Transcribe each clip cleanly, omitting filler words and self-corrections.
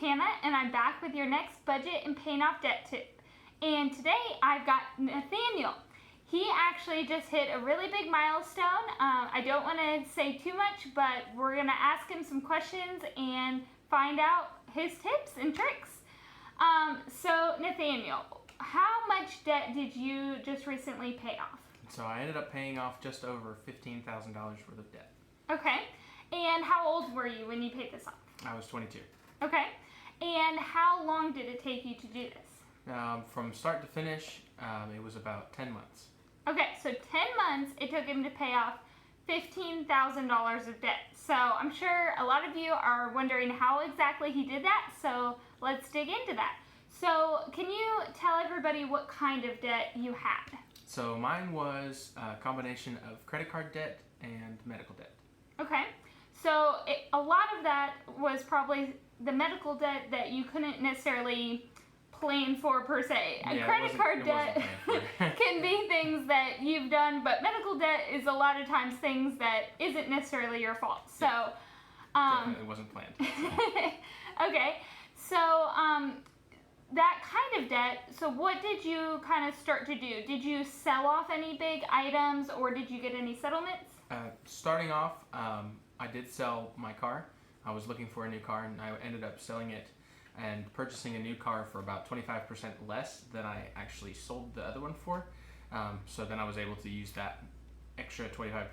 Hannah, and I'm back with your next budget and paying off debt tip. And today I've got Nathaniel. He actually just hit a really big milestone. I don't want to say too much, but we're going to ask him some questions and find out his tips and tricks. So Nathaniel, how much debt did you just recently pay off? So I ended up paying off just over $15,000 worth of debt. Okay. And how old were you when you paid this off? I was 22. Okay. And how long did it take you to do this? From start to finish, it was about 10 months. Okay, so 10 months it took him to pay off $15,000 of debt. So I'm sure a lot of you are wondering how exactly he did that, so let's dig into that. So can you tell everybody what kind of debt you had? So mine was a combination of credit card debt and medical debt. Okay, so a lot of that was probably the medical debt that you couldn't necessarily plan for per se. Yeah, credit card debt can be things that you've done, but medical debt is a lot of times things that isn't necessarily your fault. So definitely wasn't planned. Okay, so that kind of debt, so what did you kind of start to do? Did you sell off any big items or did you get any settlements? Starting off, I did sell my car. I was looking for a new car and I ended up selling it and purchasing a new car for about 25% less than I actually sold the other one for. So then I was able to use that extra 25%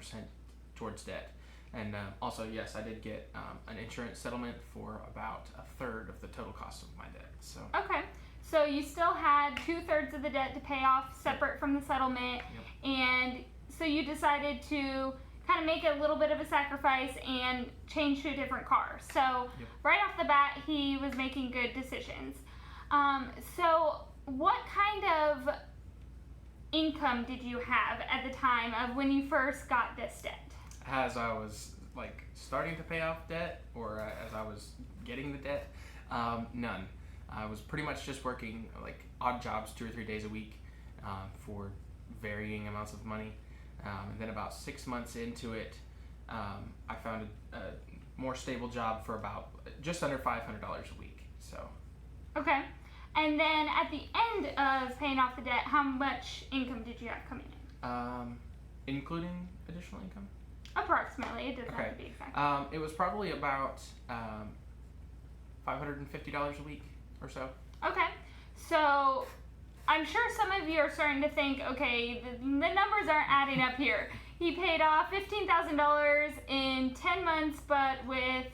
towards debt. And also, yes, I did get an insurance settlement for about a third of the total cost of my debt. So okay, so you still had 2/3 of the debt to pay off separate from the settlement. Yep. And so you decided to kind of make a little bit of a sacrifice and change to a different car. So Yep. right off the bat, he was making good decisions. So what kind of income did you have at the time of when you first got this debt? as I was like starting to pay off debt, or as I was getting the debt, none. I was pretty much just working like odd jobs 2 or 3 days a week for varying amounts of money. And then about 6 months into it, I found a more stable job for about just under $500 a week. So. Okay. And then at the end of paying off the debt, how much income did you have coming in? Including additional income? Approximately. It doesn't have to be exact. It was probably about $550 a week or so. Okay. So I'm sure some of you are starting to think, okay, the numbers aren't adding up here. He paid off $15,000 in 10 months, but with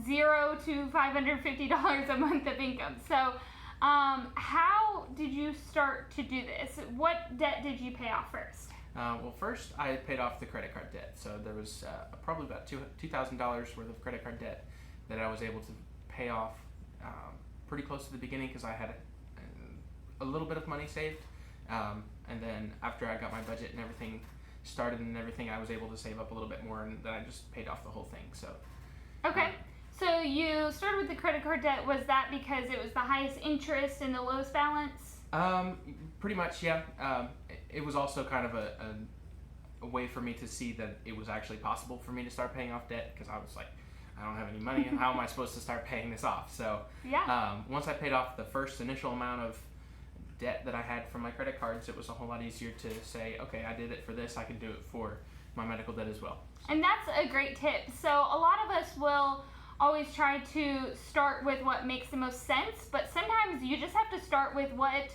$0 to $550 a month of income. So how did you start to do this? What debt did you pay off first? Well, first I paid off the credit card debt. So there was probably about $2,000 worth of credit card debt that I was able to pay off pretty close to the beginning because I had a little bit of money saved. And then after I got my budget and everything started and everything, I was able to save up a little bit more, and then I just paid off the whole thing. So. Okay. So you started with the credit card debt. Was that because it was the highest interest and the lowest balance? Pretty much, yeah. It was also kind of a way for me to see that it was actually possible for me to start paying off debt, because I was like, I don't have any money, and how am I supposed to start paying this off? So yeah. Once I paid off the first initial amount of debt that I had from my credit cards, it was a whole lot easier to say, okay, I did it for this, I can do it for my medical debt as well. And that's a great tip. So a lot of us will always try to start with what makes the most sense, but sometimes you just have to start with what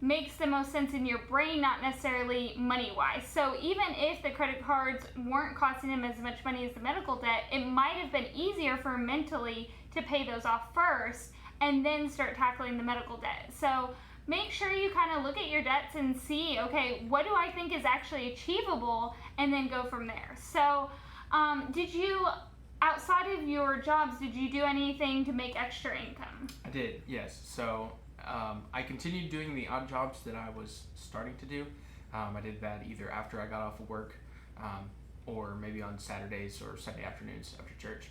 makes the most sense in your brain, not necessarily money-wise. So even if the credit cards weren't costing him as much money as the medical debt, it might have been easier for him mentally to pay those off first and then start tackling the medical debt. So make sure you kind of look at your debts and see, okay, what do I think is actually achievable, and then go from there. So did you, outside of your jobs, did you do anything to make extra income? I did, yes. So I continued doing the odd jobs that I was starting to do. I did that either after I got off of work or maybe on Saturdays or Sunday afternoons after church.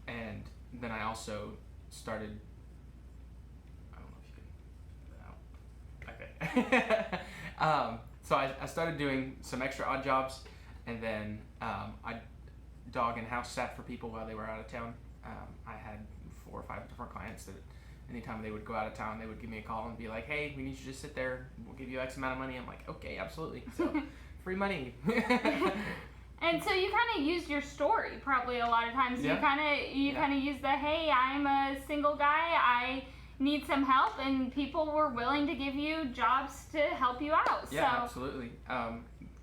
And then I also started, I don't know if you can, okay. So I started doing some extra odd jobs, and then I dog and house sat for people while they were out of town. I had 4 or 5 different clients that anytime they would go out of town, they would give me a call and be like, hey, we need you to sit there. We'll give you X amount of money. I'm like, okay, absolutely. So free money. And so you kind of used your story probably a lot of times. Yeah. You kind of used the, hey, I'm a single guy. I need some help, and people were willing to give you jobs to help you out. Yeah, So absolutely.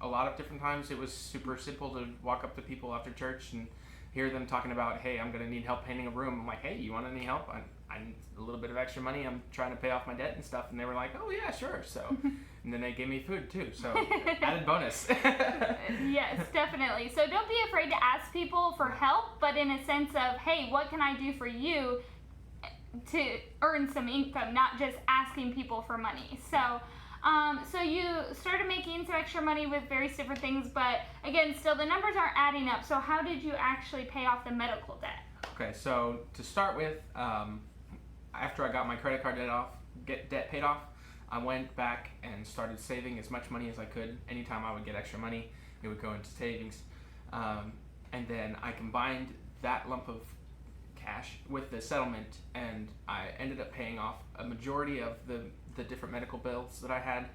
A lot of different times it was super simple to walk up to people after church and hear them talking about, hey, I'm going to need help painting a room. I'm like, hey, you want any help? I need a little bit of extra money. I'm trying to pay off my debt and stuff. And they were like, oh, yeah, sure. So, and then they gave me food too. So, added bonus. Yes, definitely. So don't be afraid to ask people for help, but in a sense of, hey, what can I do for you to earn some income, not just asking people for money. So, so you started making some extra money with various different things, but again, still the numbers aren't adding up. So how did you actually pay off the medical debt? Okay, so to start with, after I got my credit card debt paid off, I went back and started saving as much money as I could. Anytime I would get extra money, it would go into savings. And then I combined that lump of cash with the settlement, and I ended up paying off a majority of the different medical bills that I had,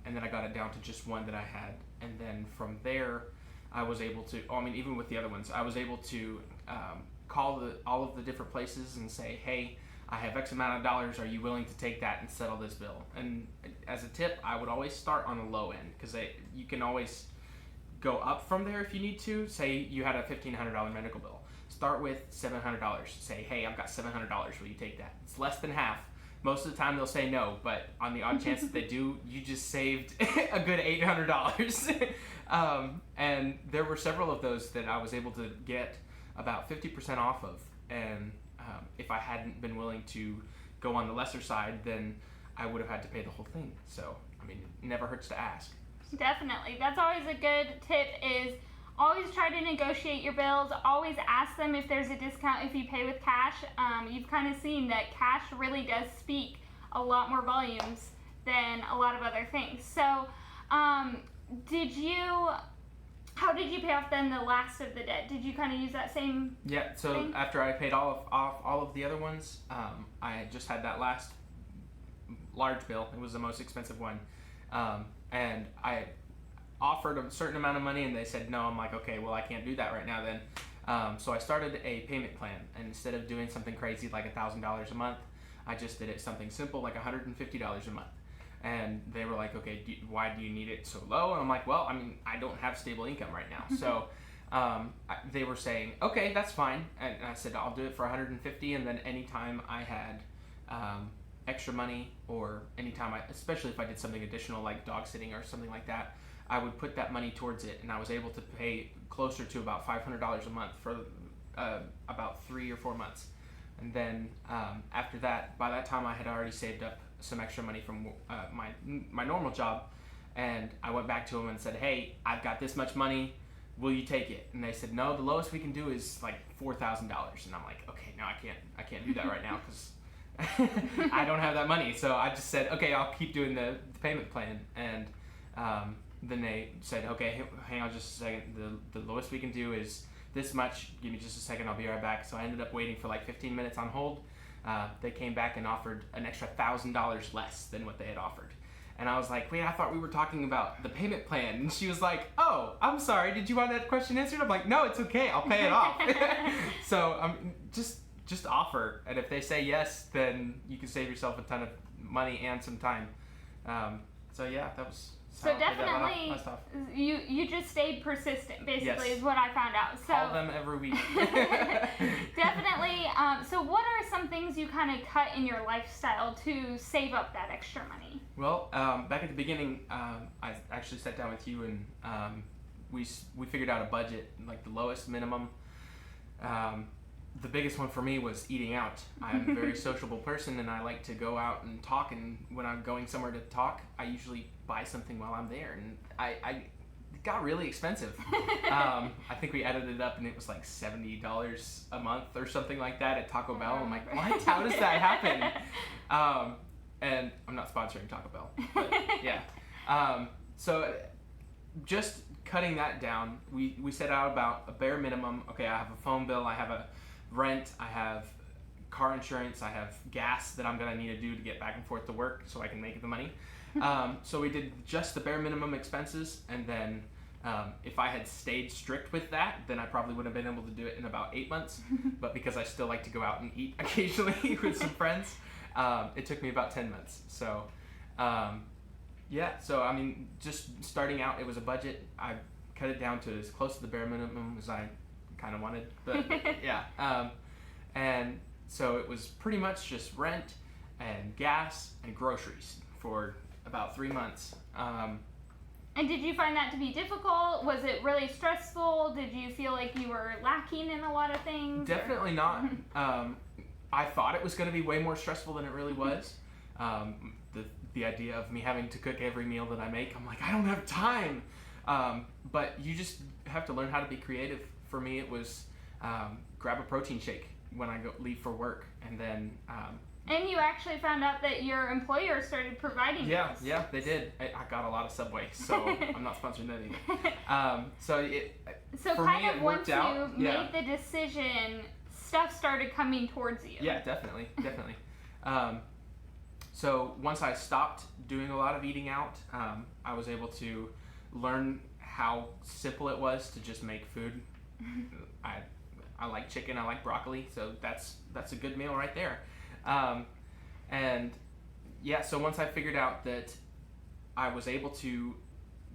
and then I got it down to just one that I had. And then from there, I was able to, even with the other ones, I was able to call all of the different places and say, hey, I have X amount of dollars, are you willing to take that and settle this bill? And as a tip, I would always start on the low end, because you can always go up from there if you need to. Say you had a $1,500 medical bill. Start with $700. Say, hey, I've got $700, will you take that? It's less than half. Most of the time they'll say no, but on the odd chance that they do, you just saved a good $800. And there were several of those that I was able to get about 50% off of. And if I hadn't been willing to go on the lesser side, then I would have had to pay the whole thing. So, it never hurts to ask. Definitely. That's always a good tip, is always try to negotiate your bills. Always ask them if there's a discount if you pay with cash. You've kind of seen that cash really does speak a lot more volumes than a lot of other things. So, how did you pay off then the last of the debt? Did you kind of use that same thing? After I paid off all of the other ones, I just had that last large bill. It was the most expensive one. And I offered a certain amount of money and they said no. I'm like, okay, well, I can't do that right now then. So I started a payment plan, and instead of doing something crazy like $1,000 a month, I just did it something simple like $150 a month. And they were like, okay, why do you need it so low? And I'm like, well, I don't have stable income right now. So they were saying, okay, that's fine. And I said, I'll do it for $150, and then anytime I had extra money, or anytime especially if I did something additional like dog sitting or something like that, I would put that money towards it, and I was able to pay closer to about $500 a month for about 3 or 4 months. And then after that, by that time I had already saved up some extra money from my normal job, and I went back to them and said, hey, I've got this much money, will you take it? And they said, no, the lowest we can do is like $4,000. And I'm like, okay, no, I can't do that right now, because I don't have that money. So I just said, okay, I'll keep doing the payment plan. And then they said, okay, hang on just a second, the lowest we can do is this much, give me just a second, I'll be right back. So I ended up waiting for like 15 minutes on hold. They came back and offered an extra $1,000 less than what they had offered. And I was like, wait, I thought we were talking about the payment plan. And she was like, oh, I'm sorry, did you want that question answered? I'm like, no, it's okay, I'll pay it off. So just offer, and if they say yes, then you can save yourself a ton of money and some time. So yeah, that was so definitely you just stayed persistent, basically. Yes. Is what I found out. So call them every week. Definitely. So what are some things you kind of cut in your lifestyle to save up that extra money? Well, back at the beginning, I actually sat down with you, and we figured out a budget, like the lowest minimum. The biggest one for me was eating out. I'm a very sociable person, and I like to go out and talk, and when I'm going somewhere to talk, I usually buy something while I'm there, and it got really expensive. I think we added it up, and it was like $70 a month or something like that at Taco Bell. I'm like, what? How does that happen? And I'm not sponsoring Taco Bell, but yeah. So just cutting that down, we set out about a bare minimum. Okay, I have a phone bill, I have a rent, I have car insurance, I have gas that I'm gonna need to do to get back and forth to work so I can make the money. So we did just the bare minimum expenses, and then if I had stayed strict with that, then I probably would have been able to do it in about 8 months. But because I still like to go out and eat occasionally with some friends, it took me about 10 months. So yeah, so I mean, just starting out, it was a budget. I cut it down to as close to the bare minimum as I kind of wanted. But yeah, and so it was pretty much just rent and gas and groceries for about 3 months. And did you find that to be difficult? Was it really stressful? Did you feel like you were lacking in a lot of things? Definitely not. I thought it was going to be way more stressful than it really was. The idea of me having to cook every meal that I make, I'm like, I don't have time. But you just have to learn how to be creative. For me, it was grab a protein shake when I leave for work, and then and you actually found out that your employer started providing those. Yeah, they did. I got a lot of Subway, so I'm not sponsoring that either. So for kind me, of it once worked you out. made the decision, stuff started coming towards you. Yeah, definitely. So once I stopped doing a lot of eating out, I was able to learn how simple it was to just make food. I like chicken, I like broccoli, so that's a good meal right there. And yeah, so once I figured out that I was able to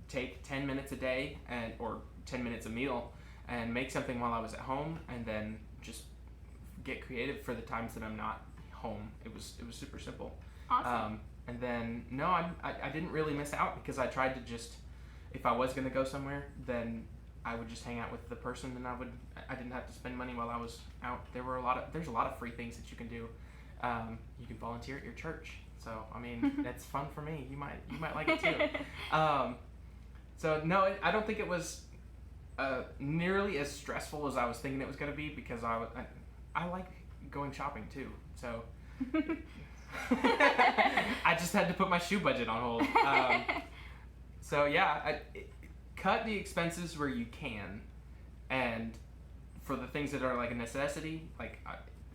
take 10 minutes a day or 10 minutes a meal and make something while I was at home, and then just get creative for the times that I'm not home. It was super simple. Awesome. And then I didn't really miss out, because I tried to just, if I was going to go somewhere, then I would just hang out with the person, and I didn't have to spend money while I was out. There's a lot of free things that you can do. You can volunteer at your church. So I mean, that's fun for me. You might like it too. So no, I don't think it was nearly as stressful as I was thinking it was going to be, because I like going shopping too. So I just had to put my shoe budget on hold. So yeah, cut the expenses where you can, and for the things that are like a necessity, like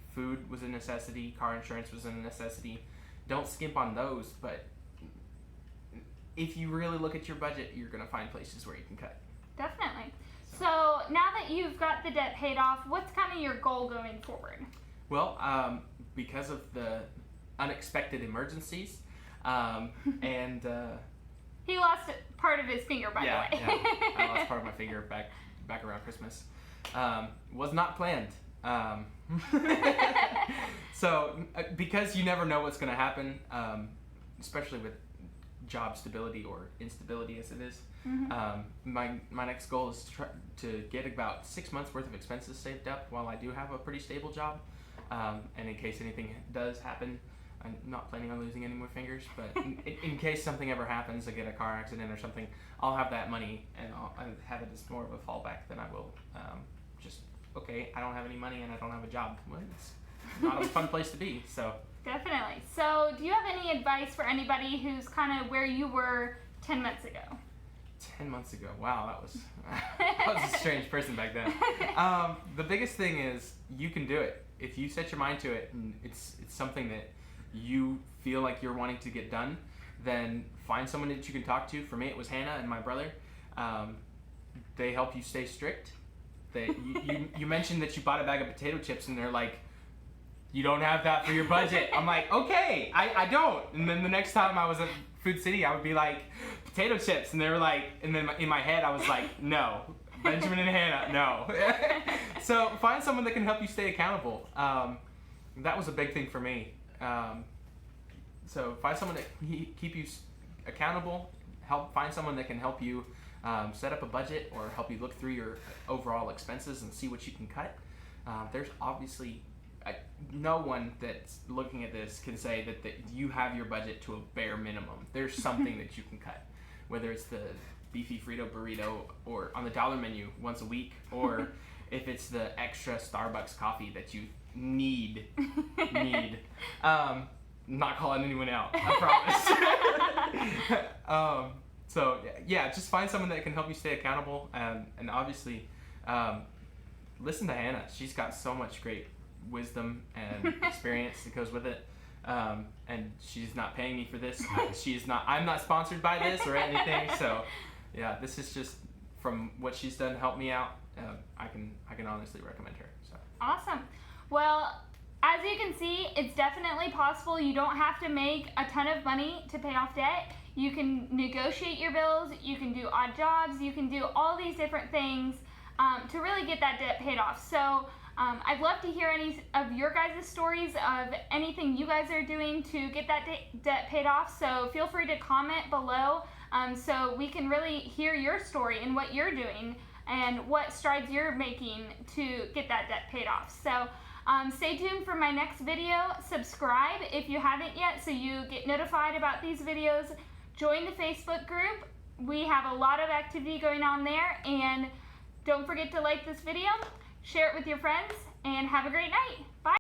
food was a necessity, car insurance was a necessity, don't skimp on those. But if you really look at your budget, you're going to find places where you can cut. Definitely. So now that you've got the debt paid off, what's kind of your goal going forward? Well, because of the unexpected emergencies, and he lost part of his finger, by the way. Yeah, I lost part of my finger back around Christmas. Was not planned. So because you never know what's going to happen, especially with job stability or instability as it is. My next goal is to get about 6 months worth of expenses saved up while I do have a pretty stable job. And in case anything does happen, I'm not planning on losing any more fingers, but in case something ever happens, I get a car accident or something, I'll have that money, and I'll have it as more of a fallback than I will okay, I don't have any money and I don't have a job. Well, it's not a fun place to be. So definitely. So do you have any advice for anybody who's kind of where you were 10 months ago? 10 months ago, wow, I was a strange person back then. The biggest thing is you can do it. If you set your mind to it, and it's something that you feel like you're wanting to get done, then find someone that you can talk to. For me, it was Hannah and my brother. They help you stay strict. You mentioned that you bought a bag of potato chips, and they're like, you don't have that for your budget. I'm like, okay, I don't. And then the next time I was at Food City, I would be like, potato chips. And they were like, and then in my head, I was like, no. Benjamin and Hannah, no. So find someone that can help you stay accountable. That was a big thing for me. So find someone that can keep you accountable. Find someone that can help you set up a budget, or help you look through your overall expenses and see what you can cut. There's obviously no one that's looking at this can say that you have your budget to a bare minimum. There's something that you can cut, whether it's the beefy Frito burrito or on the dollar menu once a week, or if it's the extra Starbucks coffee that you need. Not calling anyone out, I promise. So yeah, just find someone that can help you stay accountable, and obviously listen to Hannah. She's got so much great wisdom and experience that goes with it. And she's not paying me for this. I'm not sponsored by this or anything. So yeah, this is just from what she's done to help me out. I can honestly recommend her. So awesome. Well, as you can see, it's definitely possible. You don't have to make a ton of money to pay off debt. You can negotiate your bills, you can do odd jobs, you can do all these different things to really get that debt paid off. So I'd love to hear any of your guys' stories of anything you guys are doing to get that debt paid off. So feel free to comment below so we can really hear your story and what you're doing and what strides you're making to get that debt paid off. So stay tuned for my next video. Subscribe if you haven't yet so you get notified about these videos. Join the Facebook group. We have a lot of activity going on there, and don't forget to like this video, share it with your friends, and have a great night. Bye.